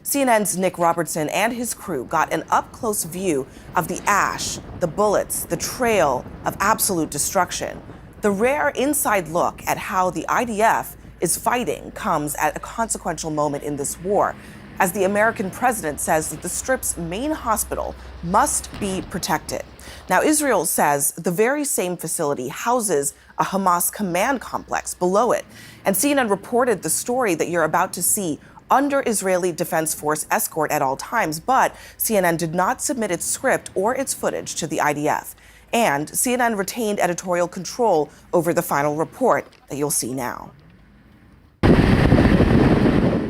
CNN's Nick Robertson and his crew got an up-close view of the ash, the bullets, the trail of absolute destruction. The rare inside look at how the IDF is fighting comes at a consequential moment in this war, as the American president says that the Strip's main hospital must be protected. Now, Israel says the very same facility houses a Hamas command complex below it. And CNN reported the story that you're about to see under Israeli Defense Force escort at all times, but CNN did not submit its script or its footage to the IDF. And CNN retained editorial control over the final report that you'll see now.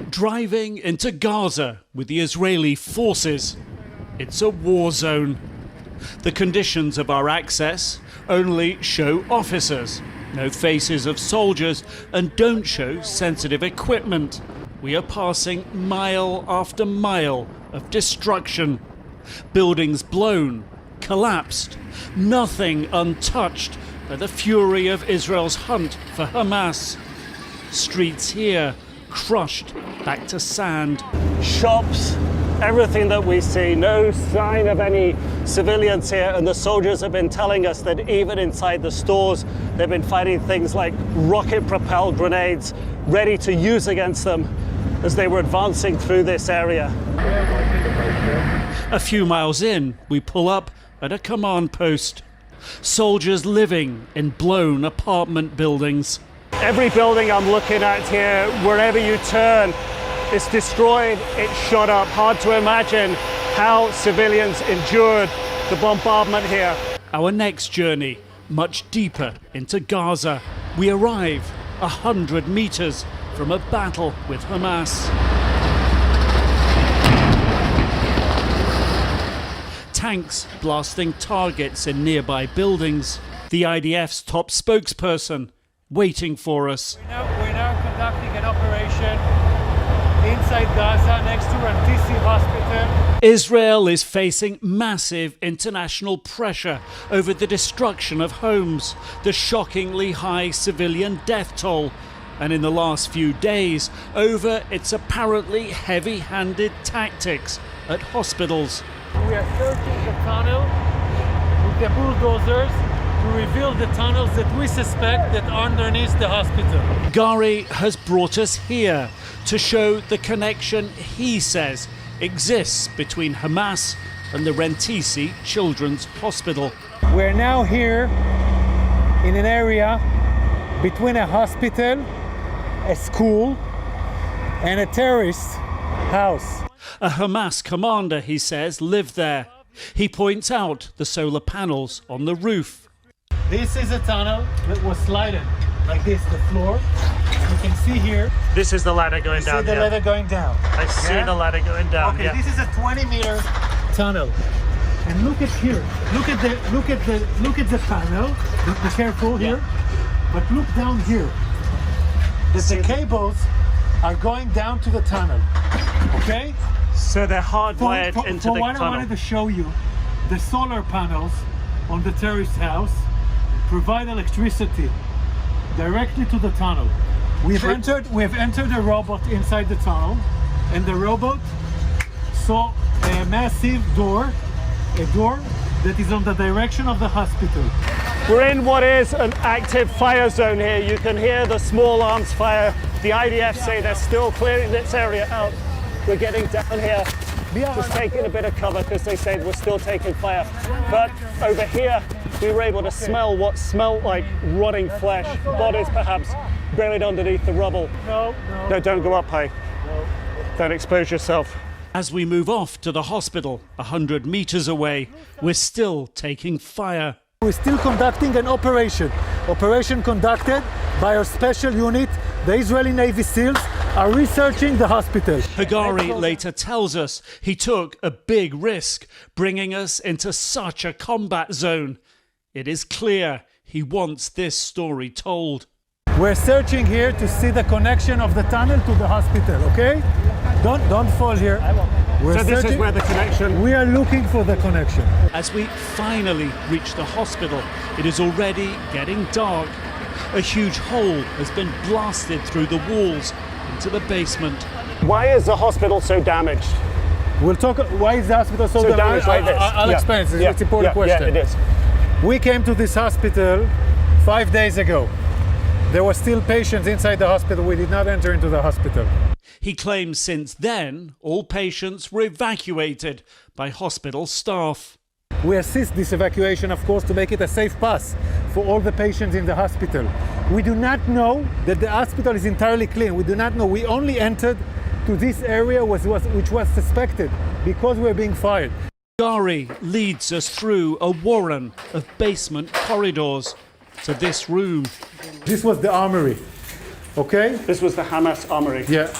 Driving into Gaza with the Israeli forces. It's a war zone. The conditions of our access only show officers, no faces of soldiers, and don't show sensitive equipment. We are passing mile after mile of destruction. Buildings blown, collapsed, nothing untouched by the fury of Israel's hunt for Hamas. Streets here crushed back to sand. Shops, everything that we see, no sign of any civilians here, and the soldiers have been telling us that even inside the stores they've been fighting things like rocket-propelled grenades ready to use against them as they were advancing through this area. A few miles in, we pull up at a command post. Soldiers living in blown apartment buildings. Every building I'm looking at here, wherever you turn, is destroyed, it's shot up. Hard to imagine how civilians endured the bombardment here. Our next journey, much deeper into Gaza. We arrive 100 meters from a battle with Hamas. Tanks blasting targets in nearby buildings. The IDF's top spokesperson waiting for us. We're now conducting an operation inside Gaza next to Rantisi Hospital. Israel is facing massive international pressure over the destruction of homes, the shockingly high civilian death toll, and in the last few days, over its apparently heavy-handed tactics at hospitals. We are searching the tunnel with the bulldozers to reveal the tunnels that we suspect that are underneath the hospital. Gary has brought us here to show the connection he says exists between Hamas and the Rantisi Children's Hospital. We're now here in an area between a hospital, a school, and a terrorist house. A Hamas commander, he says, lived there. He points out the solar panels on the roof. This is a tunnel that was slided like this, the floor. You can see here. This is the ladder going down. See the ladder going down. I see the ladder going down. Okay, this is a 20-meter tunnel. And look at here. Look at the panel. Be careful here. But look down here. The cables are going down to the tunnel. Okay? So they're hardwired into the tunnel. What I wanted to show you, the solar panels on the terrorist house provide electricity directly to the tunnel. We've entered a robot inside the tunnel, and the robot saw a massive door, a door that is on the direction of the hospital. We're in what is an active fire zone here. You can hear the small arms fire. The IDF say they're still clearing this area out. We're getting down here, just taking a bit of cover because they said we're still taking fire. But over here, we were able to smell what smelled like rotting flesh, bodies perhaps buried underneath the rubble. No, don't go up high. Don't expose yourself. As we move off to the hospital, 100 meters away, we're still taking fire. We're still conducting an operation conducted by our special unit. The Israeli Navy SEALs are researching the hospital. Hagari later tells us he took a big risk bringing us into such a combat zone. It is clear he wants this story told. We're searching here to see the connection of the tunnel to the hospital, okay? Don't fall here. So this is where the connection... We are looking for the connection. As we finally reach the hospital, it is already getting dark. A huge hole has been blasted through the walls into the basement. Why is the hospital so damaged? We'll talk. Why is the hospital so damaged like this? I'll explain. It's an important question. Yeah, it is. We came to this hospital 5 days ago. There were still patients inside the hospital. We did not enter into the hospital. He claims since then, all patients were evacuated by hospital staff. We assist this evacuation, of course, to make it a safe pass for all the patients in the hospital. We do not know that the hospital is entirely clean. We do not know. We only entered to this area which was suspected because we're being fired. Gari leads us through a warren of basement corridors to this room. This was the armory, okay? This was the Hamas armory. Yeah.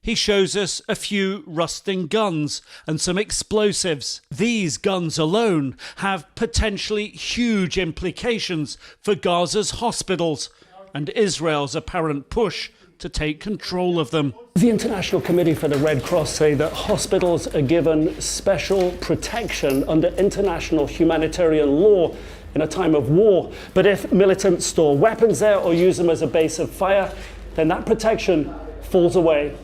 He shows us a few rusting guns and some explosives. These guns alone have potentially huge implications for Gaza's hospitals and Israel's apparent push to take control of them. The International Committee for the Red Cross say that hospitals are given special protection under international humanitarian law in a time of war. But if militants store weapons there or use them as a base of fire, then that protection falls away.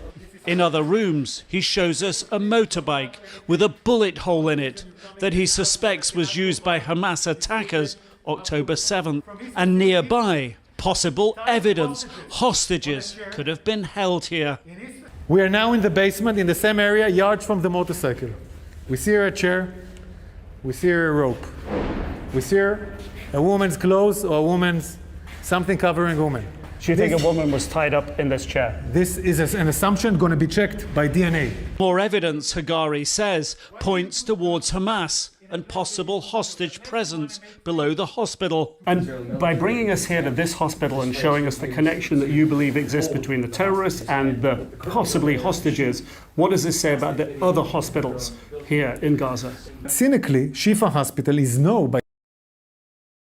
In other rooms, he shows us a motorbike with a bullet hole in it that he suspects was used by Hamas attackers October 7th. And nearby, possible evidence hostages could have been held here. We are now in the basement, in the same area, yards from the motorcycle. We see here a chair. We see here a rope. We see here a woman's clothes or a woman's something covering a woman. Do you think a woman was tied up in this chair? This is an assumption going to be checked by DNA. More evidence, Hagari says, points towards Hamas and possible hostage presence below the hospital. And by bringing us here to this hospital and showing us the connection that you believe exists between the terrorists and the possibly hostages, what does this say about the other hospitals here in Gaza? Cynically, Shifa Hospital is known by